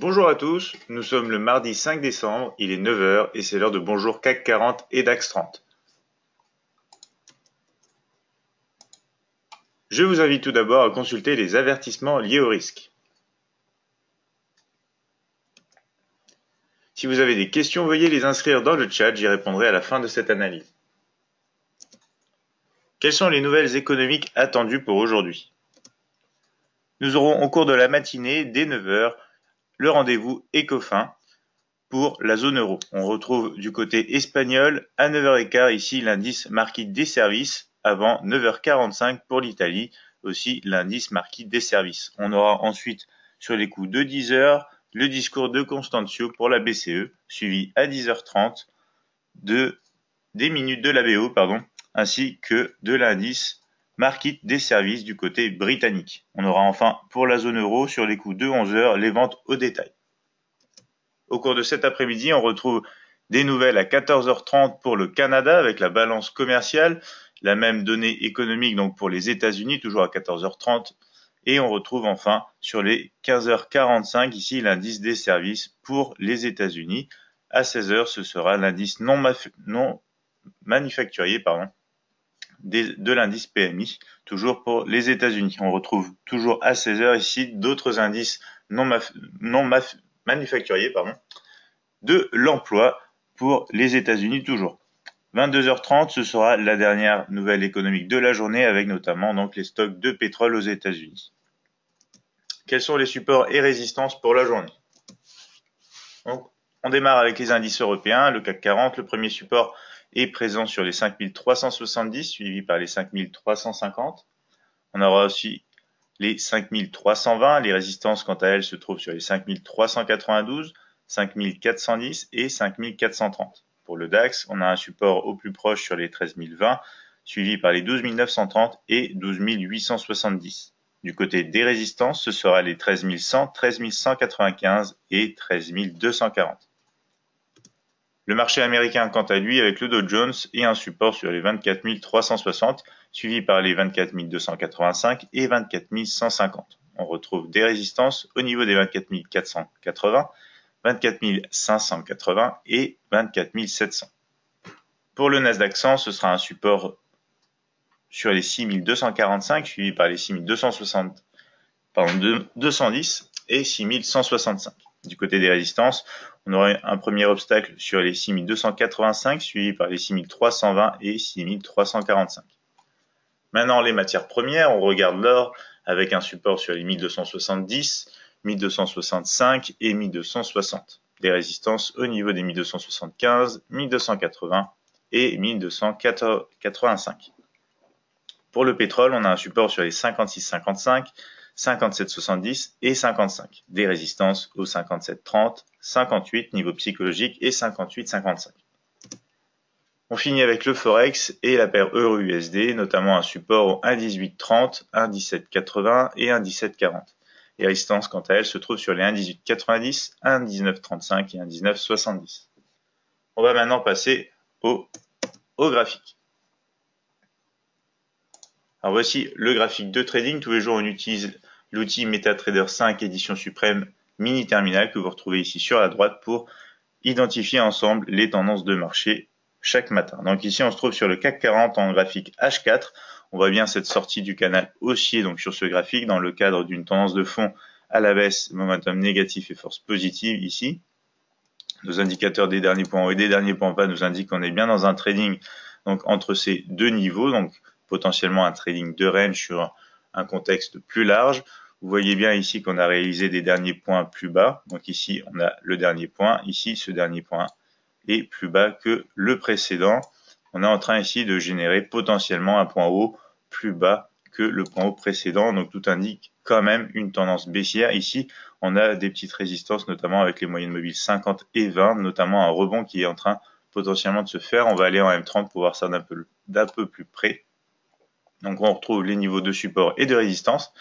Bonjour à tous, nous sommes le mardi 5 décembre, il est 9 heures et c'est l'heure de Bonjour CAC 40 et DAX 30. Je vous invite tout d'abord à consulter les avertissements liés au risque. Si vous avez des questions, veuillez les inscrire dans le chat, j'y répondrai à la fin de cette analyse. Quelles sont les nouvelles économiques attendues pour aujourd'hui? Nous aurons au cours de la matinée, dès 9 heures, le rendez-vous Ecofin pour la zone euro. On retrouve du côté espagnol à 9h15 ici l'indice Market des services avant 9h45 pour l'Italie, aussi l'indice Market des services. On aura ensuite sur les coups de 10h le discours de Constantio pour la BCE, suivi à 10h30 des minutes de la BO, ainsi que de l'indice Market des services du côté britannique. On aura enfin pour la zone euro sur les coups de 11h les ventes au détail. Au cours de cet après-midi, on retrouve des nouvelles à 14h30 pour le Canada avec la balance commerciale, la même donnée économique donc pour les États-Unis, toujours à 14h30. Et on retrouve enfin sur les 15h45 ici l'indice des services pour les États-Unis. À 16h, ce sera l'indice non manufacturier de l'indice PMI, toujours pour les États-Unis. On retrouve toujours à 16h ici d'autres indices non manufacturier de l'emploi pour les États-Unis toujours. 22h30, ce sera la dernière nouvelle économique de la journée avec notamment donc les stocks de pétrole aux États-Unis. Quels sont les supports et résistances pour la journée? Donc, on démarre avec les indices européens, le CAC 40. Le premier support est présent sur les 5370, suivi par les 5350. On aura aussi les 5320. Les résistances, quant à elles, se trouvent sur les 5392, 5410 et 5430. Pour le DAX, on a un support au plus proche sur les 13020, suivi par les 12930 et 12870. Du côté des résistances, ce sera les 13100, 13195 et 13240. Le marché américain, quant à lui, avec le Dow Jones et un support sur les 24 360, suivi par les 24 285 et 24 150. On retrouve des résistances au niveau des 24 480, 24 580 et 24 700. Pour le Nasdaq 100, ce sera un support sur les 6 245, suivi par les 6 210 et 6 165. Du côté des résistances, on aurait un premier obstacle sur les 6285, suivi par les 6320 et 6345. Maintenant, les matières premières, on regarde l'or avec un support sur les 1270, 1265 et 1260. Des résistances au niveau des 1275, 1280 et 1285. Pour le pétrole, on a un support sur les 56,55, 57,70 et 55. Des résistances aux 57,30, 58 niveau psychologique et 58,55. On finit avec le Forex et la paire Euro-USD, notamment un support au 1,1830, 1,1780 et 1,1740. Les résistances, quant à elles, se trouvent sur les 1,1890, 1,1935 et 1,1970. On va maintenant passer au graphique. Alors voici le graphique de trading. Tous les jours, on utilise l'outil MetaTrader 5 édition suprême mini terminal que vous retrouvez ici sur la droite pour identifier ensemble les tendances de marché chaque matin. Donc ici, on se trouve sur le CAC 40 en graphique H4. On voit bien cette sortie du canal haussier donc sur ce graphique dans le cadre d'une tendance de fond à la baisse, momentum négatif et force positive ici. Nos indicateurs des derniers points hauts et des derniers points bas nous indiquent qu'on est bien dans un trading donc entre ces deux niveaux, donc potentiellement un trading de range sur un contexte plus large. Vous voyez bien ici qu'on a réalisé des derniers points plus bas. Donc ici, on a le dernier point. Ici, ce dernier point est plus bas que le précédent. On est en train ici de générer potentiellement un point haut plus bas que le point haut précédent. Donc tout indique quand même une tendance baissière. Ici, on a des petites résistances, notamment avec les moyennes mobiles 50 et 20, notamment un rebond qui est en train potentiellement de se faire. On va aller en M30 pour voir ça d'un peu plus près. Donc on retrouve les niveaux de support et de résistance.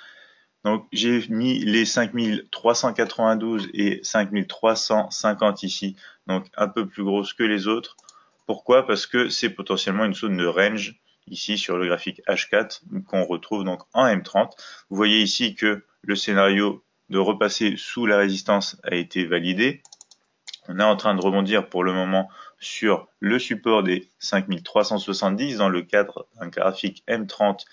Donc j'ai mis les 5392 et 5350 ici, donc un peu plus grosses que les autres. Pourquoi? Parce que c'est potentiellement une zone de range ici sur le graphique H4 qu'on retrouve donc en M30. Vous voyez ici que le scénario de repasser sous la résistance a été validé. On est en train de rebondir pour le moment sur le support des 5370 dans le cadre d'un graphique M30.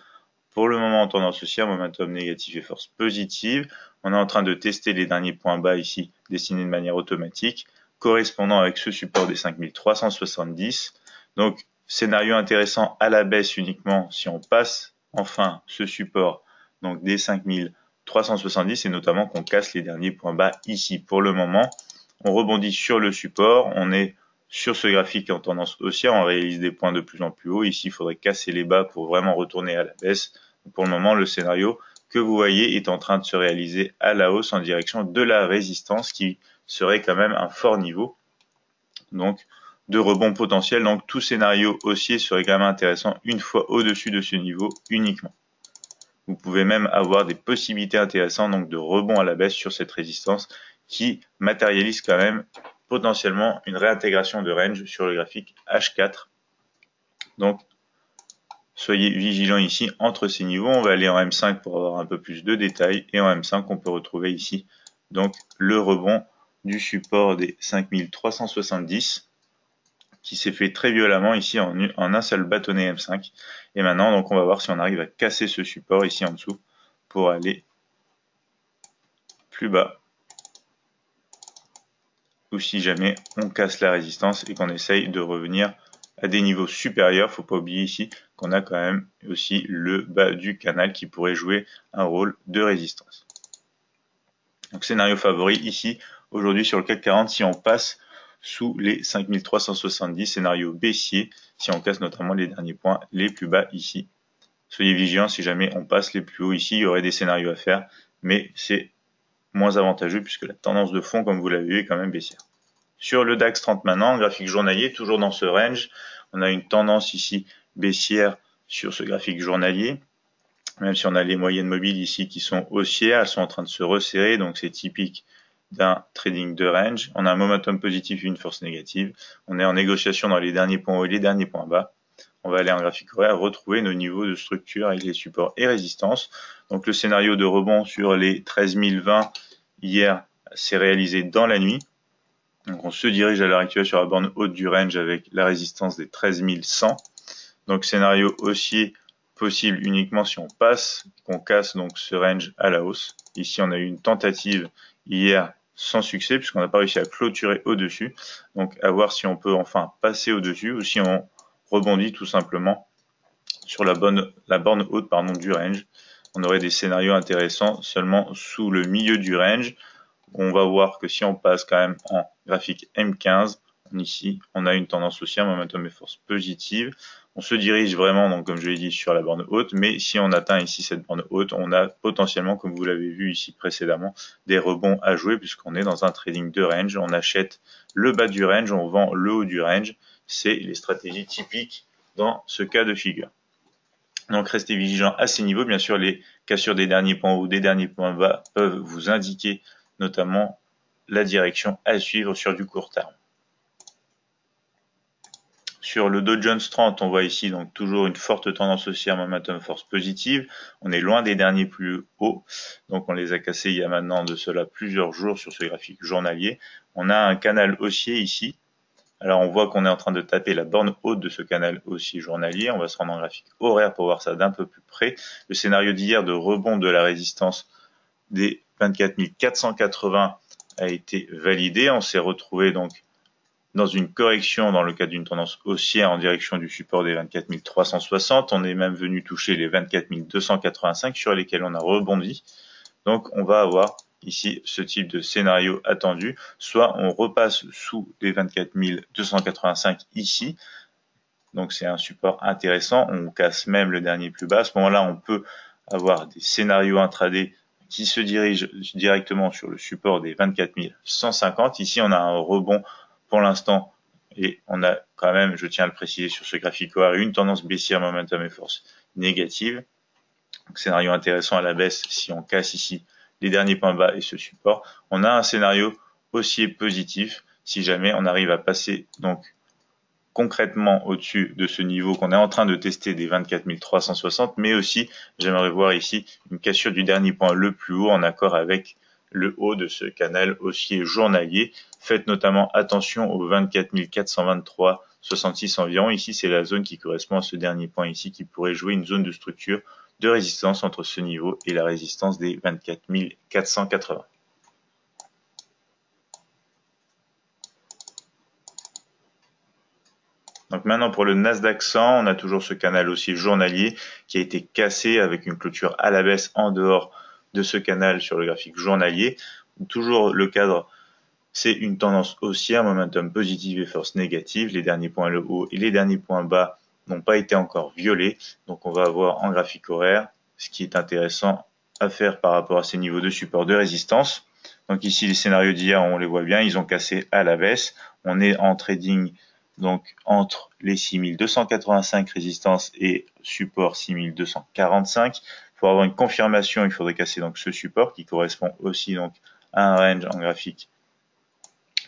Pour le moment en tendance haussière, momentum négatif et force positive. On est en train de tester les derniers points bas ici, dessinés de manière automatique, correspondant avec ce support des 5370. Donc, scénario intéressant à la baisse uniquement si on passe enfin ce support, donc des 5370, et notamment qu'on casse les derniers points bas ici. Pour le moment, on rebondit sur le support, on est sur ce graphique en tendance haussière, on réalise des points de plus en plus haut. Ici, il faudrait casser les bas pour vraiment retourner à la baisse. Pour le moment, le scénario que vous voyez est en train de se réaliser à la hausse en direction de la résistance qui serait quand même un fort niveau. Donc, de rebond potentiel. Donc, tout scénario haussier serait quand même intéressant une fois au-dessus de ce niveau uniquement. Vous pouvez même avoir des possibilités intéressantes donc de rebond à la baisse sur cette résistance qui matérialise quand même potentiellement une réintégration de range sur le graphique H4. Donc, soyez vigilants ici entre ces niveaux. On va aller en M5 pour avoir un peu plus de détails. Et en M5, on peut retrouver ici donc le rebond du support des 5370 qui s'est fait très violemment ici en un seul bâtonnet M5. Et maintenant, donc, on va voir si on arrive à casser ce support ici en dessous pour aller plus bas. Ou si jamais on casse la résistance et qu'on essaye de revenir à des niveaux supérieurs. Faut pas oublier ici qu'on a quand même aussi le bas du canal qui pourrait jouer un rôle de résistance. Donc scénario favori ici, aujourd'hui sur le CAC 40, si on passe sous les 5370, scénario baissier, si on casse notamment les derniers points les plus bas ici. Soyez vigilants, si jamais on passe les plus hauts ici, il y aurait des scénarios à faire, mais c'est moins avantageux puisque la tendance de fond, comme vous l'avez vu, est quand même baissière. Sur le DAX 30 maintenant, graphique journalier, toujours dans ce range, on a une tendance ici baissière sur ce graphique journalier. Même si on a les moyennes mobiles ici qui sont haussières, elles sont en train de se resserrer, donc c'est typique d'un trading de range. On a un momentum positif et une force négative. On est en négociation dans les derniers points hauts et les derniers points bas. On va aller en graphique horaire, retrouver nos niveaux de structure avec les supports et résistances. Donc le scénario de rebond sur les 13 020 hier s'est réalisé dans la nuit. Donc on se dirige à l'heure actuelle sur la borne haute du range avec la résistance des 13 100. Donc scénario haussier possible uniquement si on passe, qu'on casse donc ce range à la hausse. Ici on a eu une tentative hier sans succès puisqu'on n'a pas réussi à clôturer au-dessus. Donc à voir si on peut enfin passer au-dessus ou si on rebondit tout simplement sur la borne haute du range. On aurait des scénarios intéressants seulement sous le milieu du range. On va voir que si on passe quand même en graphique M15, ici on a une tendance haussière, momentum et force positive. On se dirige vraiment, donc comme je l'ai dit, sur la borne haute, mais si on atteint ici cette borne haute, on a potentiellement, comme vous l'avez vu ici précédemment, des rebonds à jouer puisqu'on est dans un trading de range. On achète le bas du range, on vend le haut du range. C'est les stratégies typiques dans ce cas de figure. Donc restez vigilants à ces niveaux. Bien sûr, les cassures des derniers points hauts, des derniers points bas peuvent vous indiquer notamment la direction à suivre sur du court terme. Sur le Dow Jones 30, on voit ici donc toujours une forte tendance haussière, momentum force positive. On est loin des derniers plus hauts, donc on les a cassés il y a maintenant de cela plusieurs jours sur ce graphique journalier. On a un canal haussier ici. Alors on voit qu'on est en train de taper la borne haute de ce canal haussier journalier. On va se rendre en graphique horaire pour voir ça d'un peu plus près. Le scénario d'hier de rebond de la résistance des 24 480 a été validé. On s'est retrouvé donc dans une correction dans le cadre d'une tendance haussière en direction du support des 24 360. On est même venu toucher les 24 285 sur lesquels on a rebondi. Donc on va avoir ici ce type de scénario attendu. Soit on repasse sous les 24 285 ici. Donc c'est un support intéressant. On casse même le dernier plus bas. À ce moment-là, on peut avoir des scénarios intraday qui se dirigent directement sur le support des 24 150. Ici, on a un rebond pour l'instant et on a quand même, je tiens à le préciser sur ce graphique horaire, une tendance baissière, momentum et force négative. Donc, scénario intéressant à la baisse si on casse ici les derniers points bas et ce support. On a un scénario haussier positif si jamais on arrive à passer donc concrètement au-dessus de ce niveau qu'on est en train de tester des 24 360, mais aussi j'aimerais voir ici une cassure du dernier point le plus haut en accord avec le haut de ce canal haussier journalier. Faites notamment attention aux 24 423,66 environ. Ici, c'est la zone qui correspond à ce dernier point ici, qui pourrait jouer une zone de structure de résistance entre ce niveau et la résistance des 24 480. Donc maintenant pour le Nasdaq 100, on a toujours ce canal haussier journalier qui a été cassé avec une clôture à la baisse en dehors de ce canal sur le graphique journalier. Toujours le cadre, c'est une tendance haussière, momentum positif et force négative. Les derniers points le haut et les derniers points bas n'ont pas été encore violés. Donc on va avoir en graphique horaire ce qui est intéressant à faire par rapport à ces niveaux de support de résistance. Donc ici les scénarios d'hier, on les voit bien, ils ont cassé à la baisse. On est en trading donc entre les 6285 résistances et support 6245. Pour avoir une confirmation, il faudrait casser donc ce support qui correspond aussi donc à un range en graphique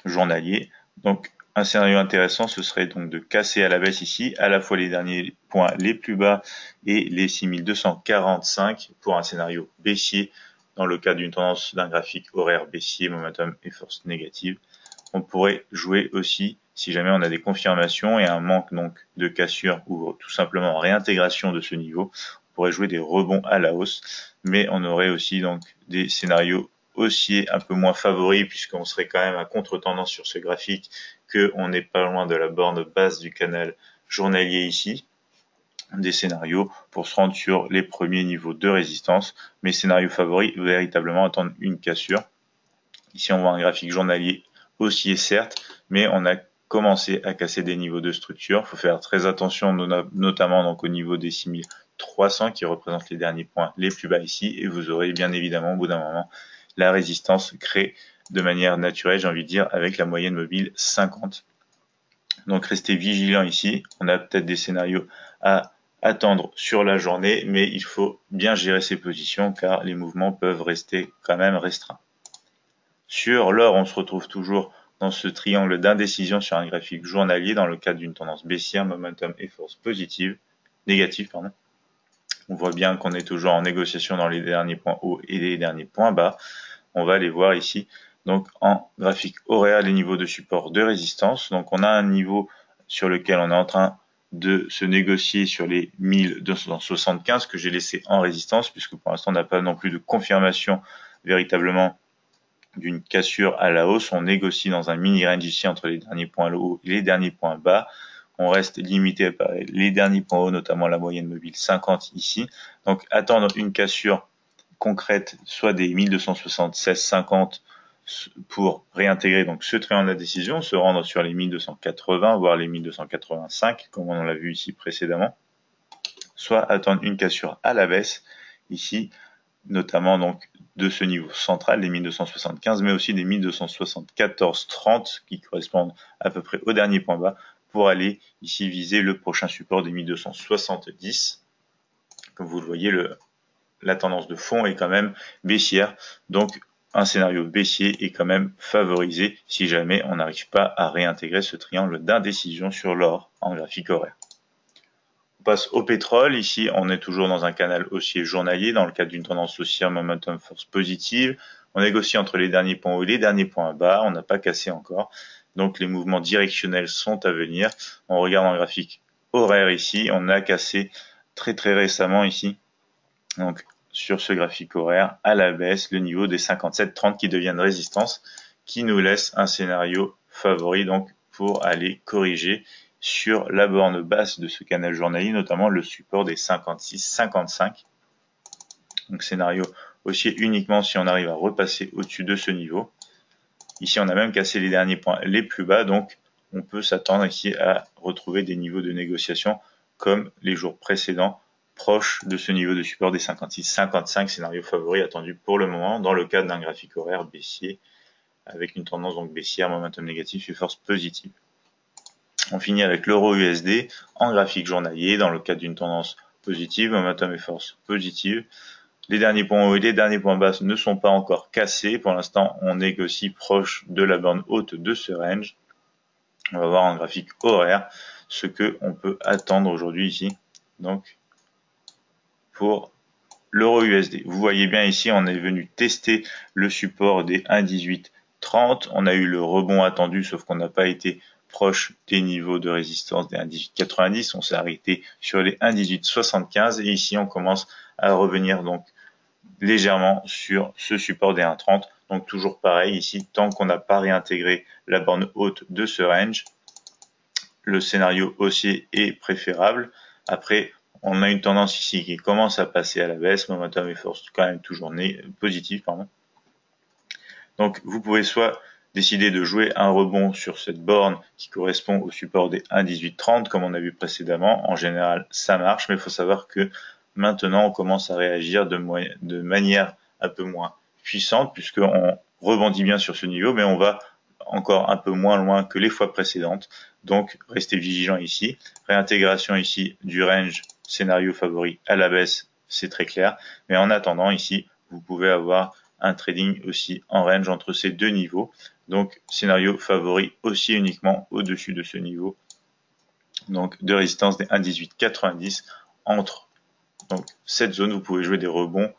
journalier. Donc un scénario intéressant, ce serait donc de casser à la baisse ici à la fois les derniers points les plus bas et les 6245 pour un scénario baissier dans le cas d'une tendance d'un graphique horaire baissier, momentum et force négative. On pourrait jouer aussi, si jamais on a des confirmations et un manque donc de cassure ou tout simplement réintégration de ce niveau, on pourrait jouer des rebonds à la hausse, mais on aurait aussi donc des scénarios haussiers un peu moins favoris puisqu'on serait quand même à contre-tendance sur ce graphique, qu'on n'est pas loin de la borne basse du canal journalier ici. Des scénarios pour se rendre sur les premiers niveaux de résistance, mais scénario favori, véritablement attendre une cassure. Ici on voit un graphique journalier haussier certes, mais on a commencé à casser des niveaux de structure. Il faut faire très attention, notamment donc au niveau des 6300 qui représentent les derniers points les plus bas ici, et vous aurez bien évidemment au bout d'un moment la résistance créée de manière naturelle, j'ai envie de dire, avec la moyenne mobile 50. Donc restez vigilants ici. On a peut-être des scénarios à attendre sur la journée, mais il faut bien gérer ses positions car les mouvements peuvent rester quand même restreints. Sur l'or, on se retrouve toujours dans ce triangle d'indécision sur un graphique journalier dans le cadre d'une tendance baissière, momentum et force négative. On voit bien qu'on est toujours en négociation dans les derniers points hauts et les derniers points bas. On va les voir ici. Donc en graphique horaire, les niveaux de support de résistance. Donc on a un niveau sur lequel on est en train de se négocier sur les 1275 que j'ai laissé en résistance, puisque pour l'instant on n'a pas non plus de confirmation véritablement d'une cassure à la hausse. On négocie dans un mini range ici entre les derniers points hauts et les derniers points bas. On reste limité par les derniers points hauts, notamment la moyenne mobile 50 ici. Donc attendre une cassure concrète, soit des 1276,50 pour réintégrer donc ce triangle d'indécision, se rendre sur les 1280, voire les 1285, comme on l'a vu ici précédemment, soit attendre une cassure à la baisse ici, notamment donc de ce niveau central, les 1275, mais aussi des 1274,30 qui correspondent à peu près au dernier point bas pour aller ici viser le prochain support des 1270. Comme vous le voyez, la tendance de fond est quand même baissière, donc un scénario baissier est quand même favorisé si jamais on n'arrive pas à réintégrer ce triangle d'indécision sur l'or en graphique horaire. On passe au pétrole. Ici, on est toujours dans un canal haussier journalier dans le cadre d'une tendance haussière momentum force positive. On négocie entre les derniers points hauts et les derniers points bas. On n'a pas cassé encore. Donc, les mouvements directionnels sont à venir. On regarde en graphique horaire ici. On a cassé très récemment ici. Donc, sur ce graphique horaire, à la baisse, le niveau des 57,30 qui deviennent résistance, qui nous laisse un scénario favori donc pour aller corriger sur la borne basse de ce canal journalier, notamment le support des 56,55. Donc scénario haussier uniquement si on arrive à repasser au-dessus de ce niveau. Ici, on a même cassé les derniers points les plus bas, donc on peut s'attendre ici à retrouver des niveaux de négociation comme les jours précédents, proche de ce niveau de support des 56,55, scénario favori attendu pour le moment dans le cadre d'un graphique horaire baissier avec une tendance donc baissière, momentum négatif et force positive. On finit avec l'euro USD en graphique journalier dans le cadre d'une tendance positive, momentum et force positive. Les derniers points hauts et les derniers points bas ne sont pas encore cassés. Pour l'instant, on négocie proche de la borne haute de ce range. On va voir en graphique horaire ce que on peut attendre aujourd'hui ici. Donc, pour l'euro USD. Vous voyez bien ici, on est venu tester le support des 1,1830. On a eu le rebond attendu, sauf qu'on n'a pas été proche des niveaux de résistance des 1,1890. On s'est arrêté sur les 1,1875 et ici, on commence à revenir donc légèrement sur ce support des 1,30. Donc toujours pareil ici, tant qu'on n'a pas réintégré la borne haute de ce range, le scénario haussier est préférable. Après, on a une tendance ici qui commence à passer à la baisse, momentum et force quand même toujours positif. Donc vous pouvez soit décider de jouer un rebond sur cette borne qui correspond au support des 1,1830 comme on a vu précédemment. En général, ça marche, mais il faut savoir que maintenant on commence à réagir de manière un peu moins puissante puisqu'on rebondit bien sur ce niveau, mais on va encore un peu moins loin que les fois précédentes. Donc restez vigilants ici. Réintégration ici du range scénario favori à la baisse, c'est très clair. Mais en attendant ici, vous pouvez avoir un trading aussi en range entre ces deux niveaux. Donc scénario favori aussi uniquement au-dessus de ce niveau. Donc de résistance des 1,1890 entre donc cette zone, vous pouvez jouer des rebonds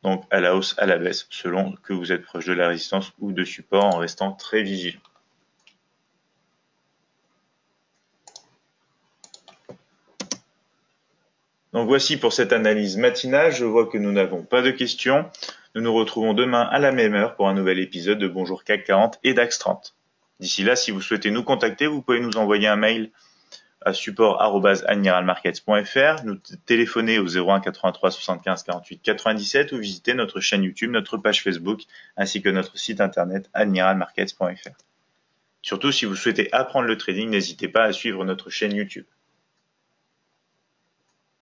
donc à la hausse, à la baisse, selon que vous êtes proche de la résistance ou de support en restant très vigilant. Donc voici pour cette analyse matinale. Je vois que nous n'avons pas de questions. Nous nous retrouvons demain à la même heure pour un nouvel épisode de Bonjour CAC 40 et DAX 30. D'ici là, si vous souhaitez nous contacter, vous pouvez nous envoyer un mail à support@admiralmarkets.fr, nous téléphoner au 01 83 75 48 97 ou visiter notre chaîne YouTube, notre page Facebook ainsi que notre site internet admiralmarkets.fr. Surtout, si vous souhaitez apprendre le trading, n'hésitez pas à suivre notre chaîne YouTube.